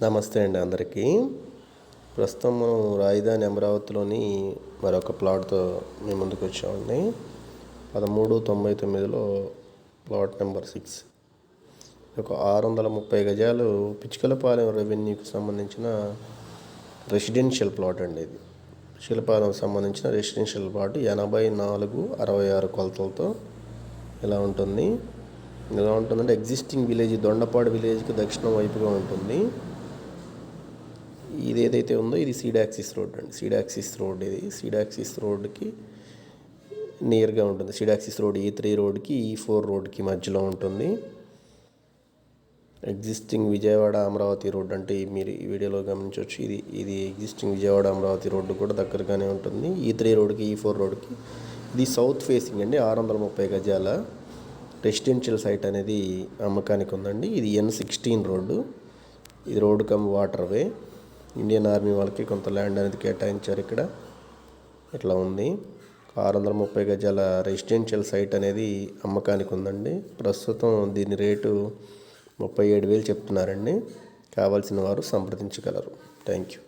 నమస్తే అండి అందరికీ. ప్రస్తుతం మనం రాజధాని అమరావతిలోని మరొక ప్లాట్తో మేము ముందుకు వచ్చామండి. 1399లో ప్లాట్ నెంబర్ 6. ఒక 630 గజాలు పిచ్చుకలపాలెం రెవెన్యూకి సంబంధించిన రెసిడెన్షియల్ ప్లాట్ అండి. ఇది పిచ్చుకలపాలెం సంబంధించిన రెసిడెన్షియల్ ప్లాట్ 84/66 కొలతలతో ఇలా ఉంటుందంటే ఎగ్జిస్టింగ్ విలేజ్ దొండపాడు విలేజ్కి దక్షిణం వైపుగా ఉంటుంది. ఇది ఏదైతే ఉందో ఇది సీడ్ యాక్సిస్ రోడ్ అండి. సీడ్ యాక్సిస్ రోడ్ ఇది సీడ్ యాక్సిస్ రోడ్కి నియర్గా ఉంటుంది. సీడ్ యాక్సిస్ రోడ్ E3 రోడ్కి E4 రోడ్కి మధ్యలో ఉంటుంది. ఎగ్జిస్టింగ్ విజయవాడ అమరావతి రోడ్ అంటే మీరు ఈ వీడియోలో గమనించవచ్చు. ఇది ఎగ్జిస్టింగ్ విజయవాడ అమరావతి రోడ్డు కూడా దగ్గరగానే ఉంటుంది. E3 రోడ్కి E4 రోడ్కి. ఇది సౌత్ ఫేసింగ్ అండి. 630 గజాల రెసిడెన్షియల్ సైట్ అనేది అమ్మకానికి ఉందండి. ఇది N16 రోడ్డు. ఇది రోడ్డు కమ్ వాటర్ వే. ఇండియన్ ఆర్మీ వాళ్ళకి కొంత ల్యాండ్ అనేది కేటాయించారు. ఇక్కడ ఇట్లా ఉంది. 630 గజాల రెసిడెన్షియల్ సైట్ అనేది అమ్మకానికి ఉందండి. ప్రస్తుతం దీని రేటు 37,000 చెప్తున్నారండి. కావాల్సిన వారు సంప్రదించగలరు. Thank you.